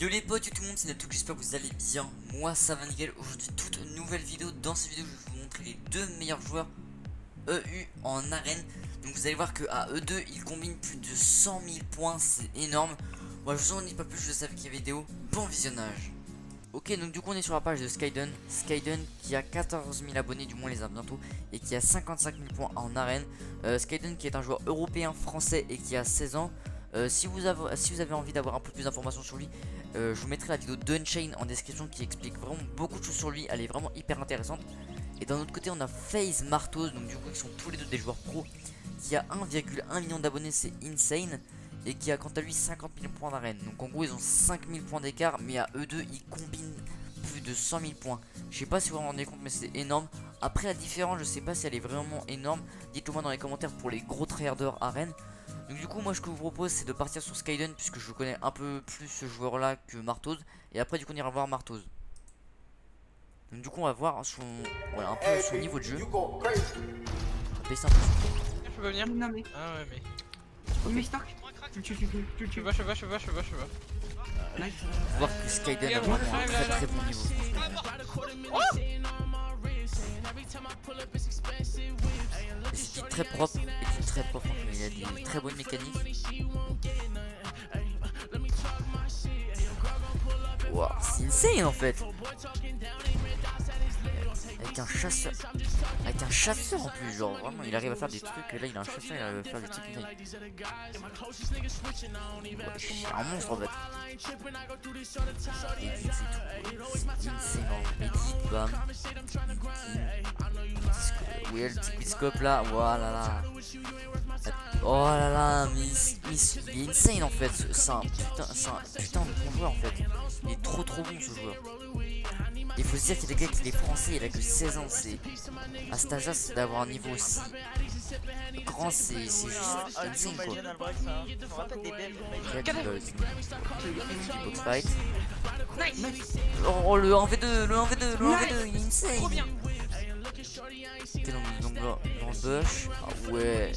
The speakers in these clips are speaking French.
Yo les potes, yo tout le monde, c'est Natou, j'espère que vous allez bien. Moi ça va nickel. Aujourd'hui toute nouvelle vidéo. Dans cette vidéo je vais vous montrer les deux meilleurs joueurs EU en arène. Donc vous allez voir que à E2 ils combinent plus de 100 000 points, c'est énorme. Moi je vous en dis pas plus, je savais qu'il y avait vidéo. Bon visionnage. Ok, donc du coup on est sur la page de Skyden. Skyden qui a 14 000 abonnés, du moins les a bientôt, et qui a 55 000 points en arène. Skyden qui est un joueur européen français et qui a 16 ans. Si vous avez envie d'avoir un peu plus d'informations sur lui, je vous mettrai la vidéo d'Unchain en description qui explique vraiment beaucoup de choses sur lui. Elle est vraiment hyper intéressante. Et d'un autre côté on a FaZe Martos, donc du coup ils sont tous les deux des joueurs pro, qui a 1,1 million d'abonnés, c'est insane. Et qui a quant à lui 50 000 points d'arène. Donc en gros ils ont 5 000 points d'écart, mais à eux deux ils combinent plus de 100 000 points. Je sais pas si vous vous rendez compte, mais c'est énorme. Après la différence, je sais pas si elle est vraiment énorme. Dites-le moi dans les commentaires pour les gros tryharders arène. Donc du coup moi ce que je vous propose c'est de partir sur Skyden, puisque je connais un peu plus ce joueur là que Martos. Et après du coup on ira voir Martos. Donc du coup on va voir son, voilà, un peu son niveau de jeu. On va baisser un peu. Je peux venir. Non mais. Ah ouais mais. Il met stock. Tu Je vais. Nice. Voir que Skyden a vraiment un très bon niveau. C'est très propre, et très propre, mais il y a des très bonnes mécaniques. Wow, c'est insane en fait. Avec un chasseur en plus, genre vraiment il arrive à faire des trucs. Là il a un chasseur, il arrive à faire des trucs insane. Ouais, c'est un monstre en fait. C'est insane en edit, bam. Oui, le petit scope là, voilà là. Oh là là, mais il est insane en fait. C'est un putain de bon joueur en fait. Il est trop bon ce joueur. Il faut se dire qu'il est français, il a que 16 ans. C'est à cet âge-là, c'est d'avoir un niveau aussi grand, c'est juste insane quoi. Box fight. Oh le 1v2, il est insane. Ok, donc dans le bush, ah ouais,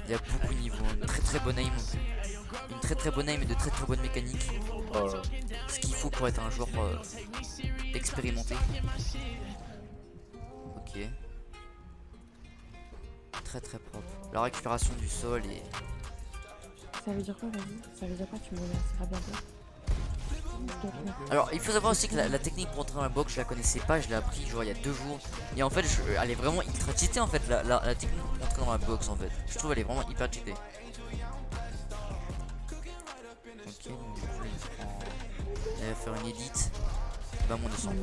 il y a beaucoup de niveaux, une très bonne aim, et de très bonnes mécaniques. Ce qu'il faut pour être un joueur expérimenté. Ok. Très propre. La récupération du sol et... Ça veut dire quoi, vas-y? Ça veut dire quoi? Tu me remercieras bientôt. Alors il faut savoir aussi que la technique pour entrer dans la box je la connaissais pas, je l'ai appris genre il y a 2 jours. Et en fait elle est vraiment ultra cheatée en fait, la technique pour entrer dans la box en fait. Je trouve elle est vraiment hyper cheatée. Ok, donc du coup il va faire une edit. Bah mon 200.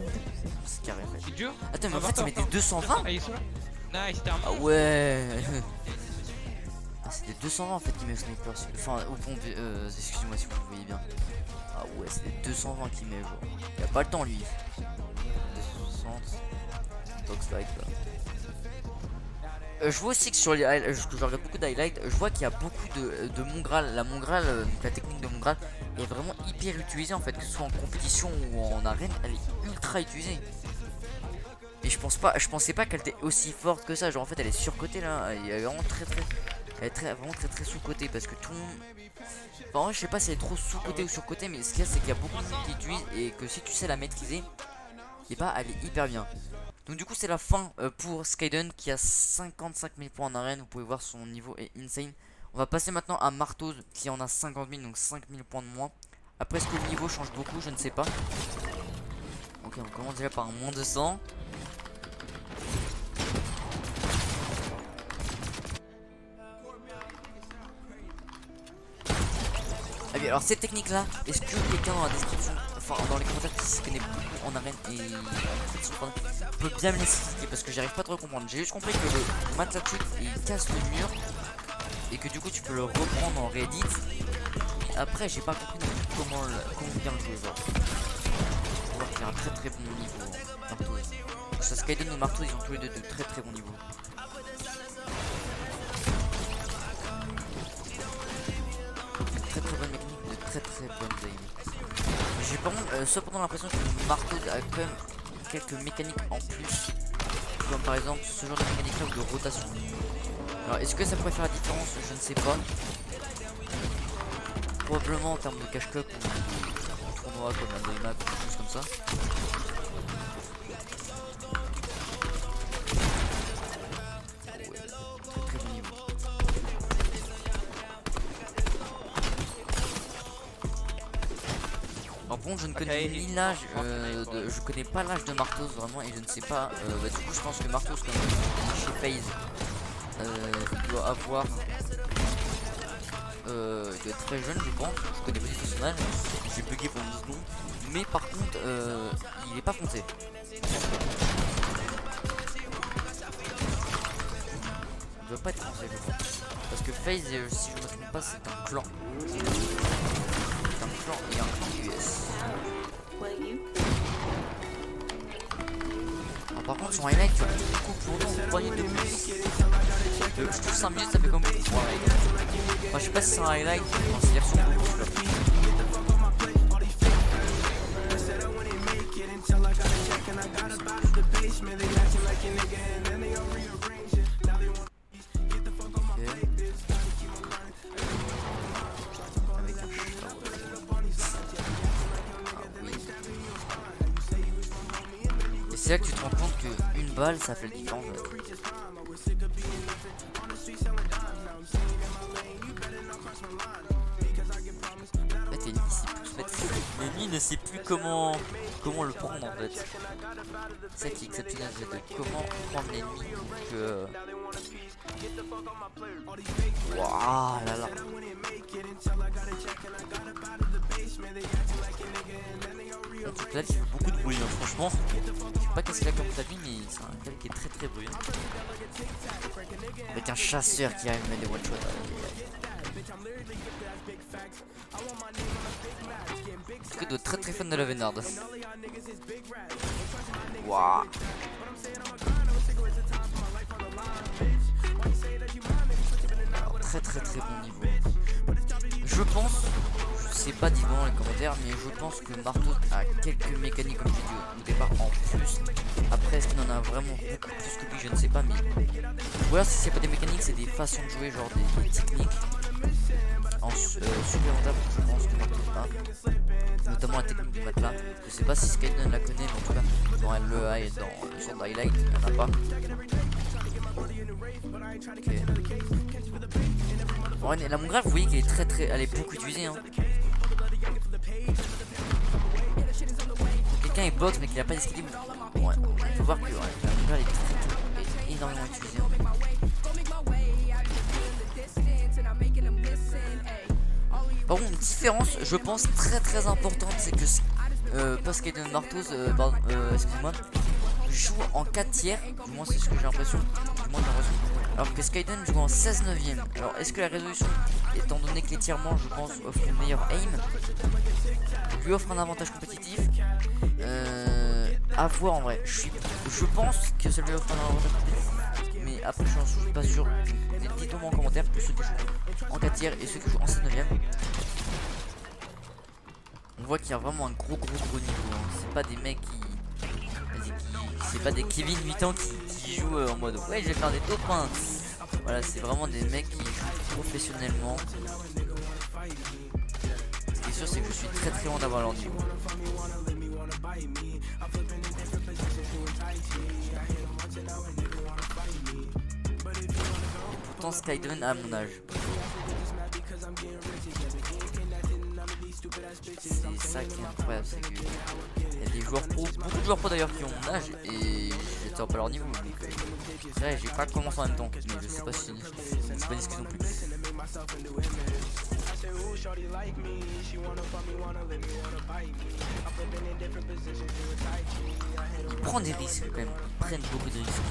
C'est carré en fait. Attends mais en fait il mettait 220. Ah il est sous là. Nice, t'es un. Ah ouais. Ah, c'était 220 en fait qui met sniper. Enfin au pompe, excusez-moi si vous le voyez bien. Ah ouais, c'est 220 qui met genre. Il a pas le temps lui. 260. Box fight là. Je vois aussi que sur les highlights, je regarde beaucoup d'highlights, je vois qu'il y a beaucoup de Mongral. La Mongral, donc la technique de Mongral est vraiment hyper utilisée en fait, que ce soit en compétition ou en arène, elle est ultra utilisée. Et je pensais pas qu'elle était aussi forte que ça. Genre en fait elle est surcotée là. Elle est vraiment elle est vraiment très sous-cotée parce que tout le monde... Enfin, en vrai, je sais pas si elle est trop sous-cotée ou sur-cotée, mais ce qu'il y a c'est qu'il y a beaucoup de monde qui l'utilise et que si tu sais la maîtriser, et bah elle est hyper bien. Donc du coup c'est la fin pour Skyden qui a 55 000 points en arène. Vous pouvez voir son niveau est insane. On va passer maintenant à Martos qui en a 50 000, donc 5 000 points de moins. Après est-ce que le niveau change beaucoup? Je ne sais pas. Ok, on commence déjà par un moins 200. Ah oui, alors cette technique là, est-ce que quelqu'un dans la description, enfin dans les commentaires qui se connaît beaucoup en arène et peut bien me l'expliquer parce que j'arrive pas trop à comprendre. J'ai juste compris que le Matlatchuk il casse le mur et que du coup tu peux le reprendre en réédit. Après j'ai pas compris non plus comment bien le jouer genre. On voit qu'il a un très bon niveau Martos. Donc ça Skyden et Martos ils ont tous les deux de très bons niveaux. Très bonne mécanique, de très bonnes aim. J'ai par contre cependant l'impression que Martos a quand même quelques mécaniques en plus, comme par exemple ce genre de mécanique là ou de rotation. Alors est-ce que ça pourrait faire la différence? Je ne sais pas. Probablement en termes de cash cup tournoi comme un Daymac ou quelque chose comme ça. Ouais, très bon niveau. Par contre, je ne connais ni l'âge, je connais pas l'âge de Martos vraiment, et je ne sais pas. Bah, du coup, je pense que Martos, comme chez FaZe, il doit avoir. Il doit être très jeune, je pense. Je connais pas du tout son âge. J'ai bugué pendant 10 secondes. Mais par contre, il est pas foncé. Il doit pas être foncé, je pense. Parce que FaZe, si je me trompe pas, c'est un clan. C'est un clan et un clan US. Alors, par contre, son highlight, tu vois, beaucoup plus longtemps, 3 minutes de plus. Je trouve 5 minutes, ça fait comme beaucoup pour un highlight. Enfin, je sais pas si c'est un highlight, mais c'est version beaucoup. Et c'est là que tu te rends compte qu'une balle ça fait la différence. En fait, l'ennemi ne sait plus comment le prendre en fait. C'est ça qui est exceptionnel, c'est de comment prendre l'ennemi. Que waouh là là. Donc là il fait beaucoup de bruit hein. Franchement, je sais pas qu'est-ce qu'il a comme tapis, mais c'est un tel qui est très très bruyant. Avec un chasseur qui arrive à mettre des one shot. En tout cas, doit être très très fan de la Vénard. Waouh. Très très très bon niveau. Je pense, je sais pas, dis-moi dans les commentaires, mais je pense que Martos a quelques mécaniques comme j'ai dit au départ en plus. Après, est-ce qu'il en a vraiment beaucoup plus que lui, je ne sais pas, mais ou alors si c'est pas des mécaniques, c'est des façons de jouer, genre des techniques en supplémentaire, je pense que Martos a, notamment la technique du matelas. Je sais pas si Skyden la connaît, mais en tout cas dans LEA et dans le son d'highlight, il n'y en a pas. Okay. Bon, la Mongrel, vous voyez qu'elle est très, elle est beaucoup utilisée. Hein. Quelqu'un est box mais qu'il n'a pas d'escalier. Ouais, il faut voir que la Mongrel est énormément utilisée. Hein. Par contre, une différence, je pense, très très importante, c'est que Skyden Martos, excusez-moi, joue en 4 tiers, du moins c'est ce que j'ai l'impression, alors que Skyden joue en 16 neuvième. Alors est-ce que la résolution, étant donné que les tiers-manches je pense offrent une meilleure aim, lui offre un avantage compétitif, à voir en vrai. Je pense que ça lui offre un avantage compétitif, mais après je suis pas sûr. Dites-moi en commentaire pour ceux qui jouent en 4 tiers et ceux qui jouent en 16 neuvième. On voit qu'il y a vraiment un gros niveau hein. C'est pas des mecs c'est pas des Kevin 8 ans qui jouent en mode ouais je vais faire des top 1. Voilà, c'est vraiment des mecs qui jouent professionnellement. Ce qui est sûr c'est que je suis très très loin d'avoir leur niveau. Et pourtant Skyden a mon âge. C'est ça qui est incroyable, c'est que il y a des joueurs pro, beaucoup de joueurs pro d'ailleurs qui ont mon âge et je ne sais pas leur niveau. Donc là j'ai pas commencé en même temps, mais je sais pas si c'est pas discuté non plus. Ils prennent des risques quand même, ils prennent beaucoup de risques.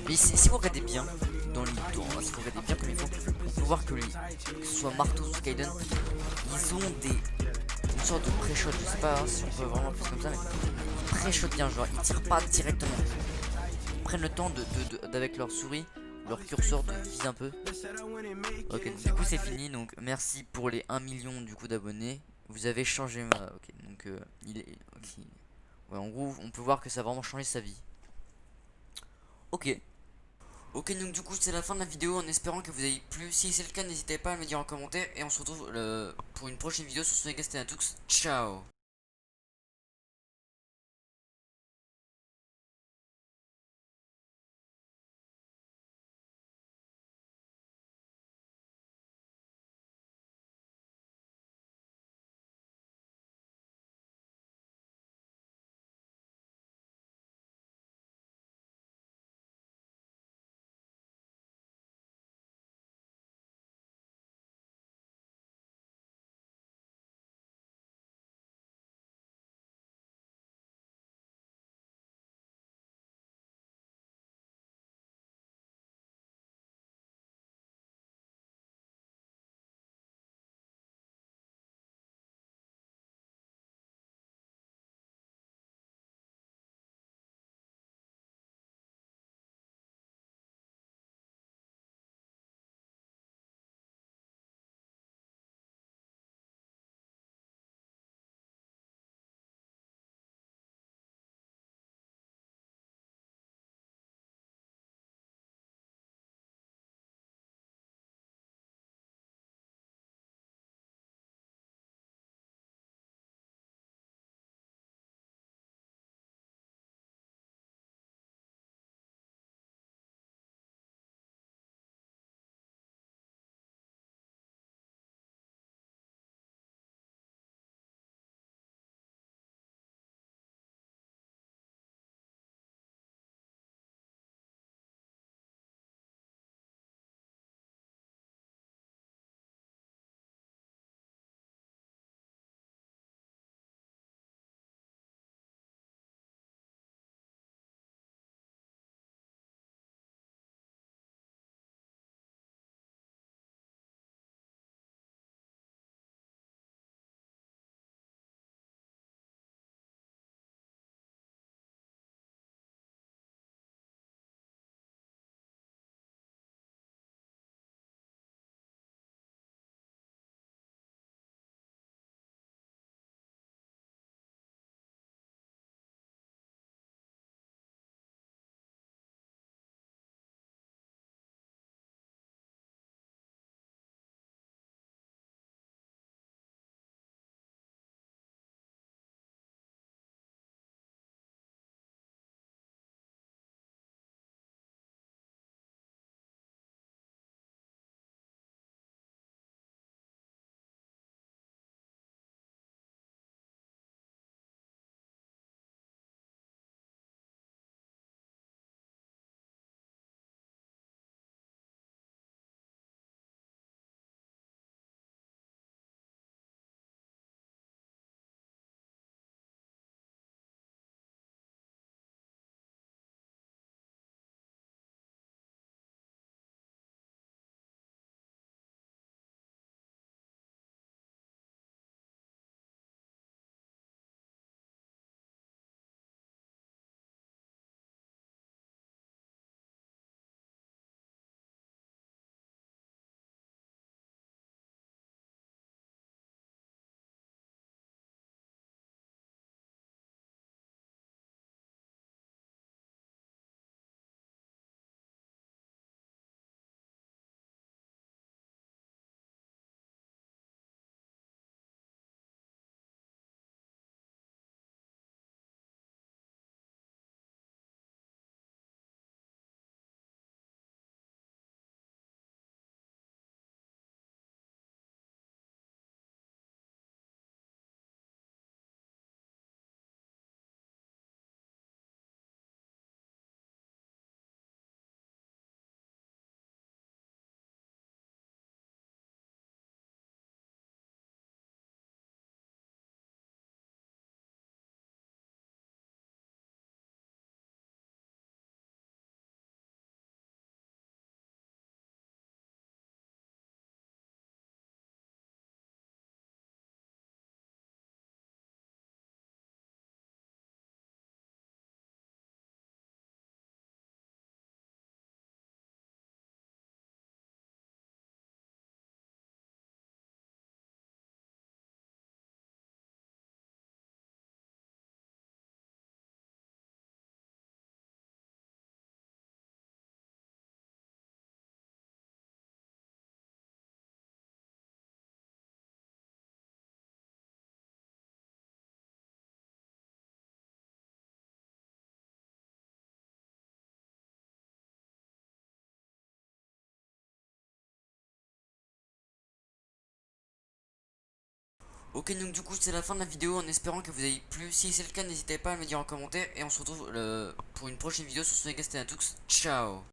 Mais si vous regardez bien dans le tour, si vous regardez bien comme il faut, on peut voir que lui, que ce soit Martos ou Skyden, ils ont une sorte de pré-shot. Je sais pas si on peut vraiment faire comme ça, mais ils pré-shot bien, genre ils tirent pas directement. Ils prennent le temps d'avec leur souris, leur curseur de viser un peu. Ok, du coup c'est fini, donc merci pour les 1 million du coup d'abonnés. Vous avez changé ma... Ok, donc il est... Ok. Ouais, en gros, on peut voir que ça a vraiment changé sa vie. Ok. Ok, donc du coup c'est la fin de la vidéo en espérant que vous ayez plu. Si c'est le cas, n'hésitez pas à me le dire en commentaire et on se retrouve pour une prochaine vidéo sur Sonic Gastenatux. Ciao. Ok, donc du coup c'est la fin de la vidéo en espérant que vous ayez plu. Si c'est le cas, n'hésitez pas à me dire en commentaire et on se retrouve pour une prochaine vidéo sur Sonegast et Natux. Ciao.